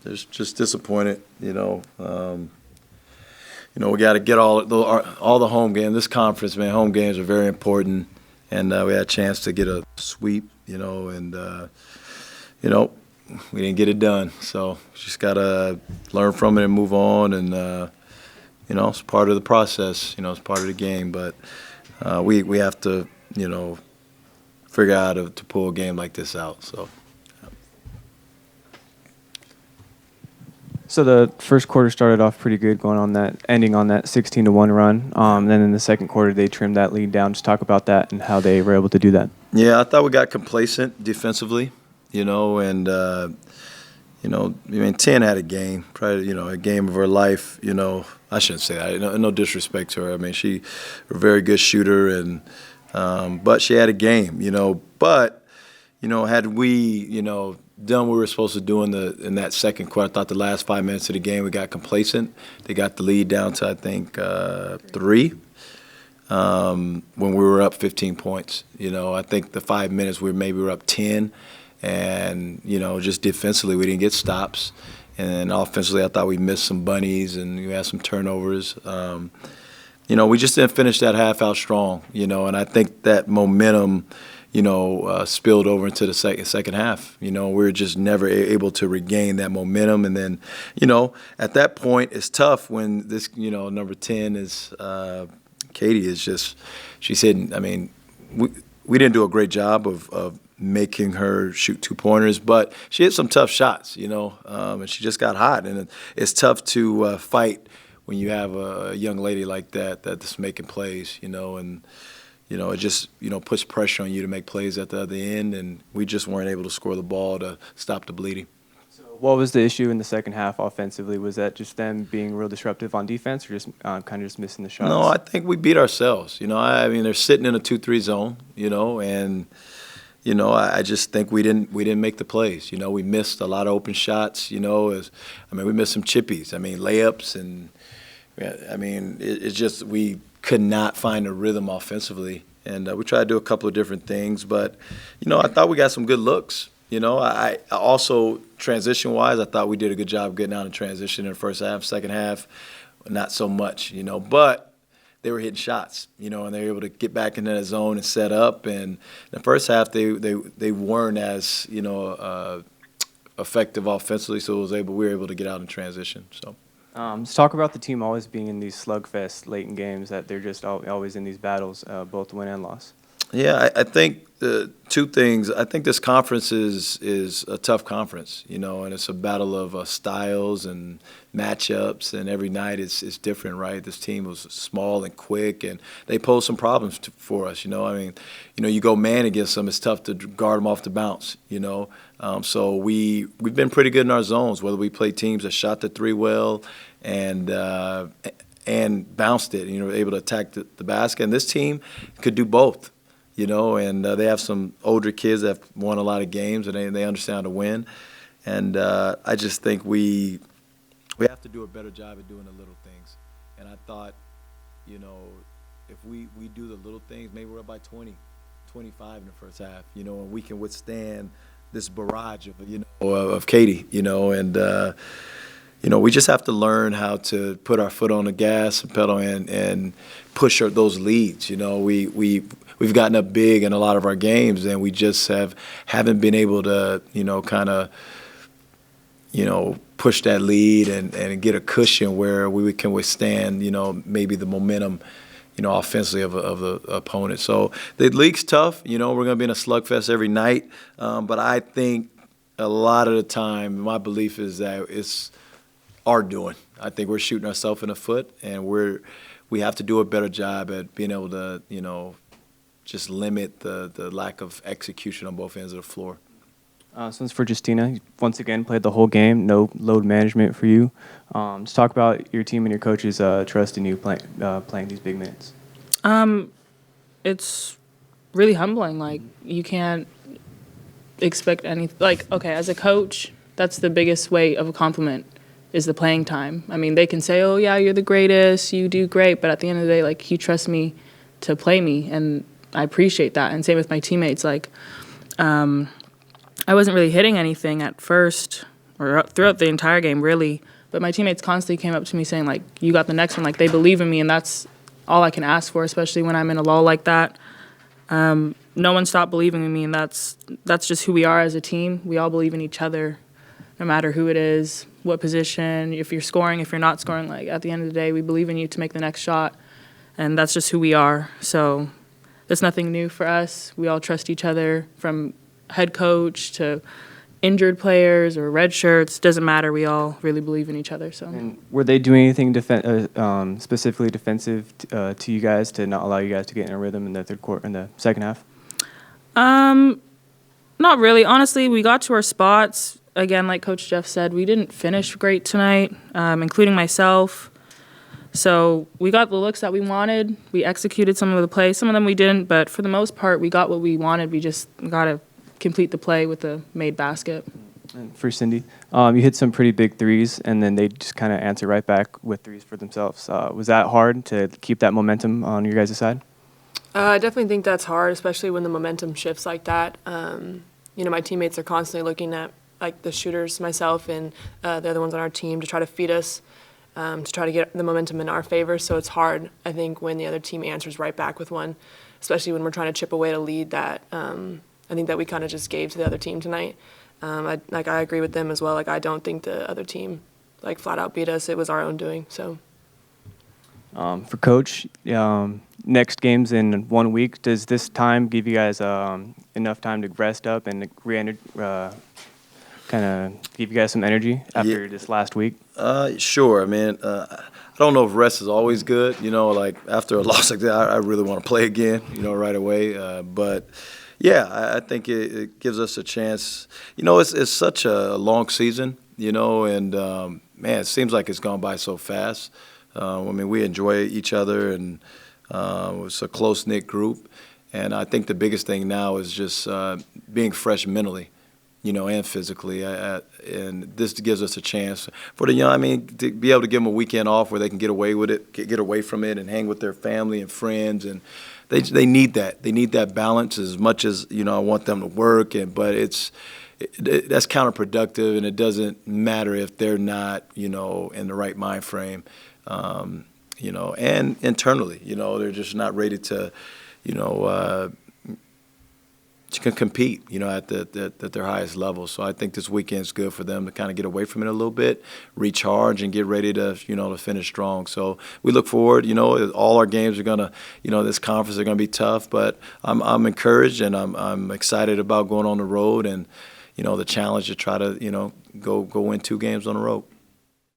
There's just disappointed, we got to get all the home games. This conference, man, home games are very important, and we had a chance to get a sweep, and we didn't get it done. So just got to learn from it and move on, and it's part of the process. It's part of the game, but we have to, figure out how to pull a game like this out. So. So the first quarter started off pretty good, ending on that 16-1 run. Then in the second quarter, they trimmed that lead down. Just talk about that and how they were able to do that. Yeah, I thought we got complacent defensively, and 10 had a game, probably, a game of her life. I shouldn't say that. No disrespect to her. I mean, she a very good shooter, and but she had a game, But had we, done what we were supposed to do in that second quarter. I thought the last 5 minutes of the game we got complacent. They got the lead down to, I think, 3 when we were up 15 points. I think the 5 minutes we were up 10, and just defensively we didn't get stops, and offensively I thought we missed some bunnies and we had some turnovers. We just didn't finish that half out strong. And I think that momentum spilled over into the second half. We were just never able to regain that momentum. And then, at that point, it's tough when this, number 10 is Katie is just, she's hitting. I mean, we didn't do a great job of making her shoot 2-pointers, but she hit some tough shots, and she just got hot. And it's tough to fight when you have a young lady like that's making plays, and it just, puts pressure on you to make plays at the other end, and we just weren't able to score the ball to stop the bleeding. So what was the issue in the second half offensively? Was that just them being real disruptive on defense, or just kind of just missing the shots? No, I think we beat ourselves. I mean, they're sitting in a 2-3 zone, and I just think we didn't make the plays. We missed a lot of open shots. We missed some chippies. layups, and it's just we could not find a rhythm offensively, and we tried to do a couple of different things, but I thought we got some good looks. I also, transition-wise, I thought we did a good job getting out of transition in the first half. Second half, not so much, but they were hitting shots, and they were able to get back into that zone and set up. And in the first half, they weren't as effective offensively, so we were able to get out in transition. So. Let's talk about the team always being in these slugfest late in games, that they're just always in these battles, both win and loss. Yeah, I think two things. I think this conference is a tough conference, and it's a battle of styles and matchups, and every night it's different, right? This team was small and quick, and they posed some problems for us, you go man against them, it's tough to guard them off the bounce, So we've been pretty good in our zones, whether we play teams that shot the three well and bounced it, able to attack the basket. And this team could do both. And they have some older kids that have won a lot of games, and they understand how to win. And I just think we have to do a better job at doing the little things. And I thought, if we do the little things, maybe we're up by 20, 25 in the first half, and we can withstand this barrage of Katie, and we just have to learn how to put our foot on the gas and pedal and push those leads. We've gotten up big in a lot of our games, and we just haven't been able to, push that lead and get a cushion where we can withstand, maybe the momentum, offensively of the opponent. So the league's tough. We're going to be in a slugfest every night, but I think a lot of the time, my belief is that it's our doing. I think we're shooting ourselves in the foot, and we have to do a better job at being able to, just limit the lack of execution on both ends of the floor. Since for Justina, you once again played the whole game, no load management for you. Just talk about your team and your coaches trust in you playing these big minutes. It's really humbling. Like, you can't expect anything. Like, okay, as a coach, that's the biggest way of a compliment is the playing time. They can say, oh, yeah, you're the greatest, you do great, but at the end of the day, like, he trusts me to play me, and I appreciate that. And same with my teammates. Like, I wasn't really hitting anything at first, or throughout the entire game, really. But my teammates constantly came up to me saying, like, you got the next one. Like, they believe in me, and that's all I can ask for, especially when I'm in a lull like that. No one stopped believing in me, and that's just who we are as a team. We all believe in each other, no matter who it is, what position, if you're scoring, if you're not scoring. Like, at the end of the day, we believe in you to make the next shot, and that's just who we are. So it's nothing new for us. We all trust each other, from head coach to injured players or red shirts. Doesn't matter. We all really believe in each other. So. And were they doing anything specifically defensive to you guys to not allow you guys to get in a rhythm in the third quarter, in the second half? Not really. Honestly, we got to our spots. Again, like Coach Jeff said, we didn't finish great tonight, including myself. So we got the looks that we wanted. We executed some of the plays. Some of them we didn't, but for the most part, we got what we wanted. We just got to complete the play with a made basket. And for Cindy, you hit some pretty big threes, and then they just kind of answer right back with threes for themselves. Was that hard to keep that momentum on your guys' side? I definitely think that's hard, especially when the momentum shifts like that. My teammates are constantly looking at like the shooters, myself and the other ones on our team, to try to feed us, to try to get the momentum in our favor. So it's hard, I think, when the other team answers right back with one, especially when we're trying to chip away at a lead that I think that we kind of just gave to the other team tonight. I agree with them as well. Like, I don't think the other team like flat out beat us. It was our own doing. So. For Coach, next game's in 1 week. Does this time give you guys enough time to rest up and kind of give you guys some energy after this last week? Sure. I mean, I don't know if rest is always good. Like after a loss like that, I really want to play again, right away. But yeah, I think it gives us a chance. It's such a long season, and man, it seems like it's gone by so fast. We enjoy each other, and it's a close-knit group. And I think the biggest thing now is just being fresh mentally, and physically. And this gives us a chance for the young, to be able to give them a weekend off where they can get away with it, get away from it, and hang with their family and friends. And they need that. They need that balance as much as, I want them to work. But that's counterproductive, and it doesn't matter if they're not, in the right mind frame. And internally, they're just not ready to, can compete, at their highest level. So I think this weekend's good for them to kind of get away from it a little bit, recharge, and get ready to, to finish strong. So we look forward. All our games are gonna, this conference are gonna be tough, but I'm encouraged, and I'm excited about going on the road, and the challenge to try to, go win 2 games on the road.